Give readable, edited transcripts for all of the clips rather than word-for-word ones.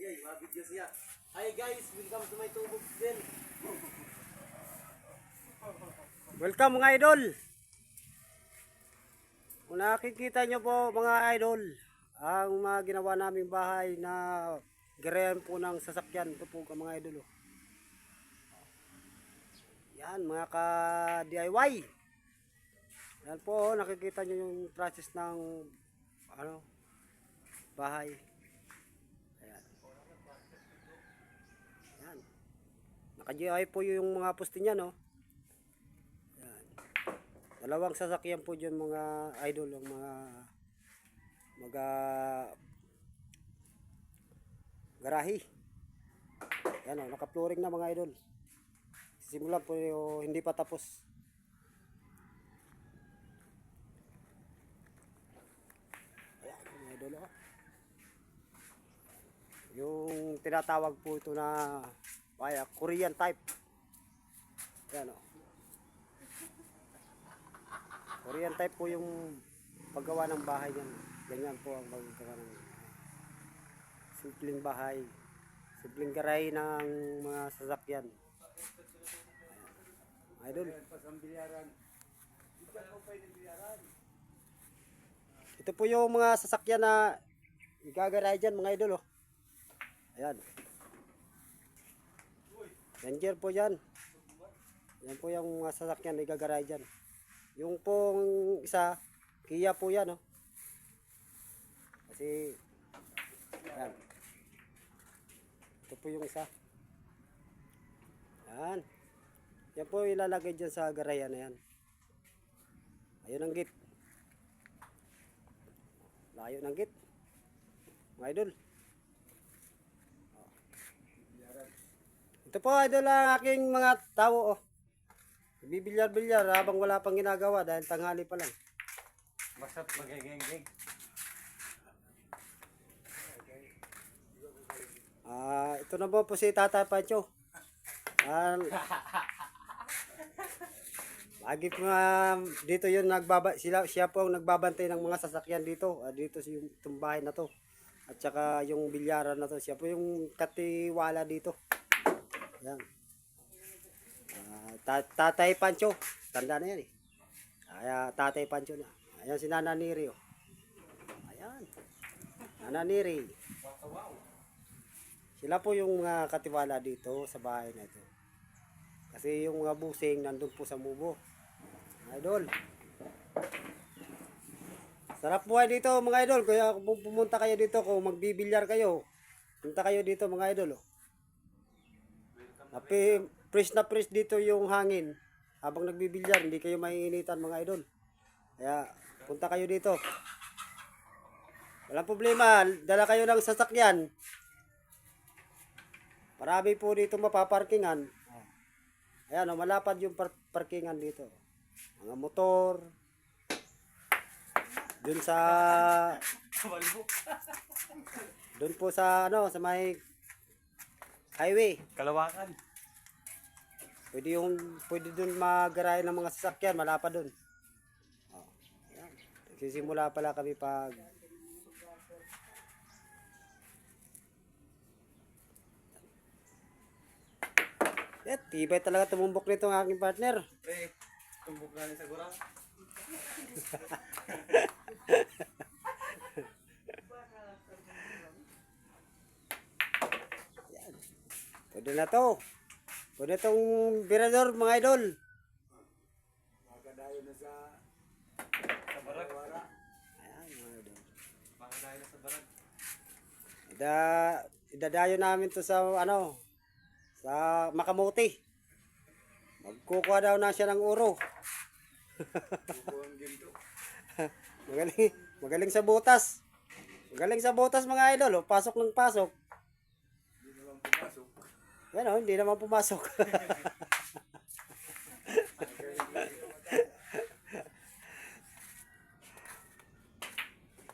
Yay, mabidyo siya. Hi guys, welcome to my tubog din. Welcome mga idol. Kung nakikita nyo po mga idol, ang mga ginawa naming bahay na garayan po ng sasakyan. Ito po mga idol. Oh. Yan mga ka DIY. Yan po, nakikita nyo yung process ng bahay. Ayan. Yan. Naka-DIY po yung mga poste niya, no? Dalawang sasakyan po dyan mga idol, ang mga garahe. Yan o, naka-flooring na mga idol. Simulan po yung hindi pa tapos. Ayan mga idol o. Yung tinatawag po ito na Korean type. Yan o. Korean type po yung paggawa ng bahay yan. Ganyan po ang paggawa ng simpleng bahay. Simpleng garay ng mga sasakyan. Idol. Ito po yung mga sasakyan na igagaray dyan mga idol. Oh. Ayan. Ranger po dyan. Yan po yung mga sasakyan na igagaray dyan. Yung pong isa, Kia po yan, oh. Kasi, yan. Ito po yung isa. Yan. Yan po ilalagay dyan sa garayan na yan. Ayun ang gate. Layo ng gate. Mga idol. Ito po idol ang aking mga tao, oh. Bibilyar-bilyar habang wala pang ginagawa dahil tanghali pa lang. Masap magiging-gig. Ito na po si Tata Pancho. Lagi po dito yun siya po ang nagbabantay ng mga sasakyan dito. Dito yung bahay na to. At saka yung bilyaran na to. Siya po yung katiwala dito. Yan. Tatay Pancho. Tanda na yan eh. Tatay Pancho na. Ayan si Nana Neri. Oh. Ayan. Nana Neri. Sila po yung mga katiwala dito sa bahay na ito. Kasi yung mga busing nandun po sa mubo. Idol. Sarap buhay dito mga idol. Kaya kung pumunta kayo dito, kung magbibilyar kayo, punta kayo dito mga idol. Oh. Fresh na fresh dito yung hangin. Habang nagbibilyar, hindi kayo maiinitan mga idol. Kaya punta kayo dito. Walang problema, dala kayo ng sasakyan. Marami po dito mapaparkingan. Ayan, malapad yung parkingan dito. Mga motor. Dun sa Dun po sa sa may highway. Kalawakan. Pwede dun magaray ng mga sasakyan, malapad dun. Ayan. Nagsisimula pala kami pag tibay talaga tumumbok nito ang aking partner. Tumbok na sa gurang. Yan. Pwede na to. Pwede itong birador mga idol. Magadayo na sa barag. Ayan mga idol. Magadayo na sa barag. Idadayo namin to sa sa Makamuti. Magkukuha daw na siya ng uro. Magaling sa butas. Magaling sa butas mga idol. Oh. Pasok ng pasok. Hindi naman pumasok. Yan o, hindi naman pumasok.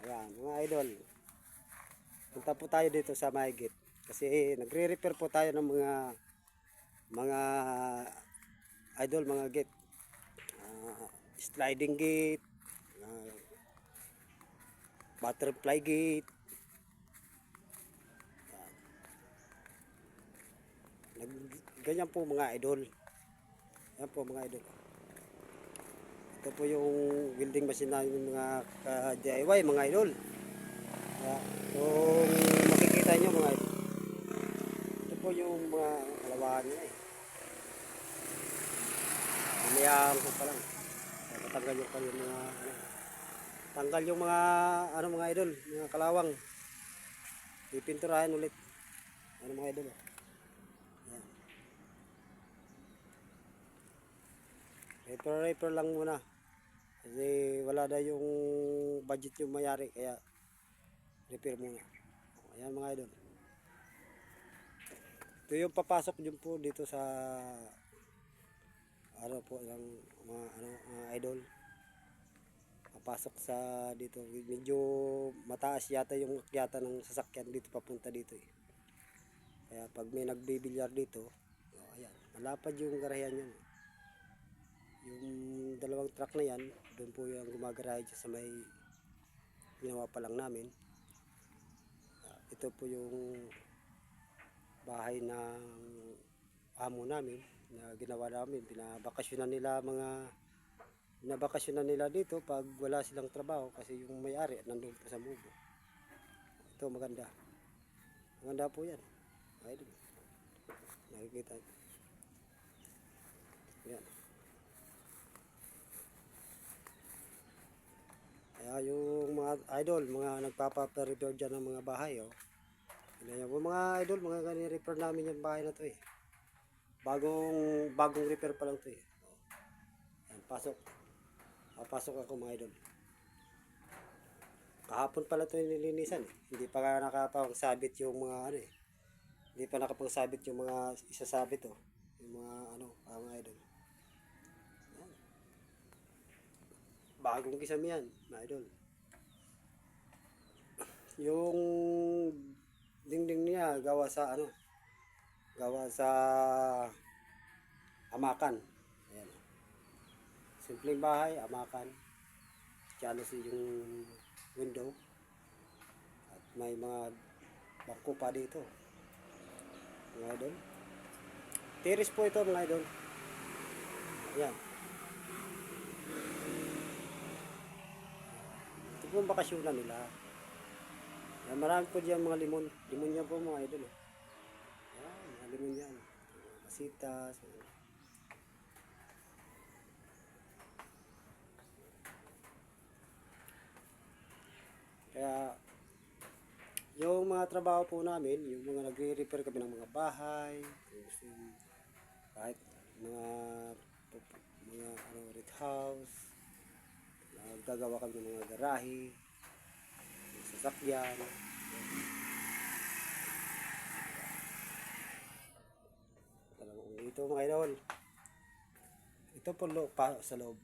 Ayan, mga idol. Punta po tayo dito sa Mahigit. Kasi nagre-repair po tayo ng mga idol, mga gate. Sliding gate, butterfly gate. ganyan po mga idol. Yan po mga idol. Ito po yung welding machine namin mga DIY mga idol. Kung makikita nyo mga idol. Ito po yung mga kalawahan nyo eh. Umayaan ko pa lang. Tanggal yung mga ano. Tanggal yung mga ano mga idol, mga kalawang. Pipinturahan ulit. Ano mga idol. Ayan. Repair lang muna. Kasi wala na yung budget yung mayari kaya repair muna. Ayan mga idol. Ito yung papasok din po dito sa ano po yung mga idol. Papasok sa dito. Medyo mataas yata yung akyatan ng sasakyan dito papunta dito eh. Kaya pag may nagbibilyar dito, ayan, malapad yung garayan yan. Yung dalawang truck na yan, doon po yung gumagarahe sa may ginawa pa lang namin. Ito po yung bahay ng amo namin na ginawa namin. Binabakasyonan nila dito pag wala silang trabaho kasi yung may-ari nandun po sa Mubo. Ito maganda. Maganda po yan. Ayun. Nakikita. Yan. Kaya yung mga idol, mga nagpapa-repair dyan ng mga bahay, oh. Yan po mga idol, mga gani-repair namin yung bahay na to eh. Bagong repair pa lang to eh. Yan, pasok. Papasok ako mga idol. Kahapon pala ito nilinisan eh. Hindi pa nakapagsabit yung mga ano eh. Hindi pa nakapagsabit yung mga isasabit oh. Yung mga mga idol. Yan. Bagong kisame yan mga idol. Yung dingding niya gawa sa amakan. Ayan. Simpleng bahay, amakan. Tiyalos yung window. At may mga bangko pa dito. Mga idol. Tiris po ito mga idol. Ayan. Ito po ang bakasyonan nila. Ayan, marami po dyan mga limon. Limon yan po mga idol. Ayan, mga limon yan. Masitas. Kaya yung mga trabaho po namin, yung mga nagre-repair kami ng mga bahay, kahit mga red house, gagawa kami ng mga garahe, mga sasakyan. Ito mga idol. Ito po sa loob.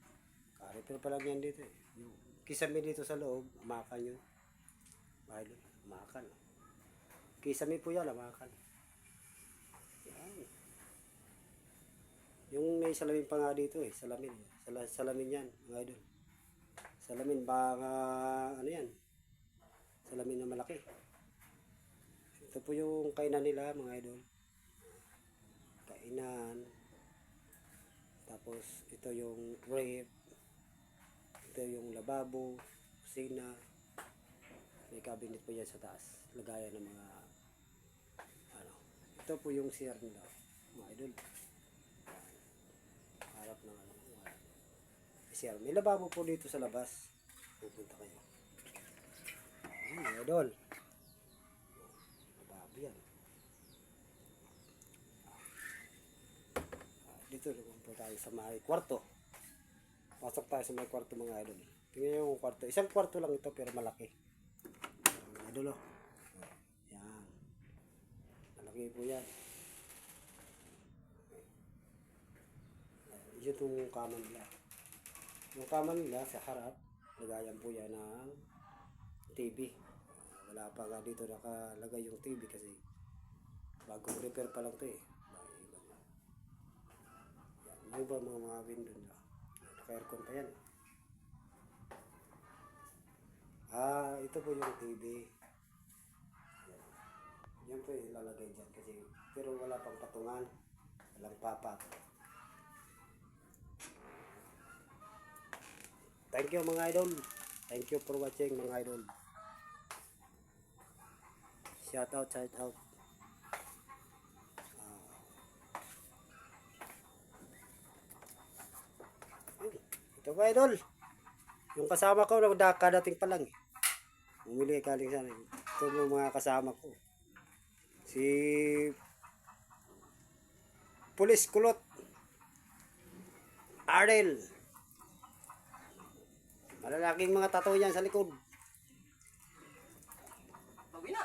Repair pa lang yan dito eh. Yung kisame dito sa loob, amakan yun. Idol, amakan. Kisame po yan, amakan. Yan. Yung may salamin pa nga dito eh, salamin. Salamin yan, mga idol. Salamin baka ano yan. Salamin na malaki. Ito po yung kainan nila, mga idol. Kainan. Tapos ito yung ref. Ito yung lababo, kusina. May cabinet po yan sa taas. Lagayan ng mga ito po yung CR nila, mga idol. Harap ng CR. May lababo po dito sa labas. Pupunta kayo. Ayan, mga idol. Lababo yan. Dito naman po tayo sa may kwarto. Pasok tayo sa may kwarto mga idol. Tingnan yung kwarto. Isang kwarto lang ito pero malaki. Mga idol oh. Yan. Malaki po yan. Yung kama nila. Yung kama nila sa harap, lagayan po yan ng TV. Wala pa nga dito nakalagay yung TV kasi bagong repair pa lang ito eh. Yan, yung ba mga window nila. Naka-aircon pa yan. Ito po yung TV. Yan po ilalagay dyan kasi pero wala pang patungan. Walang papat. Thank you mga idol. Thank you for watching mga idol. Shout out, shout out. Ito ba idol? Yung kasama ko, kadating pa lang. Umili galing sana. Ito yung mga kasama ko. Si Pulis Kulot. Arel. Malalaking mga tattoo yan sa likod. Bawi na.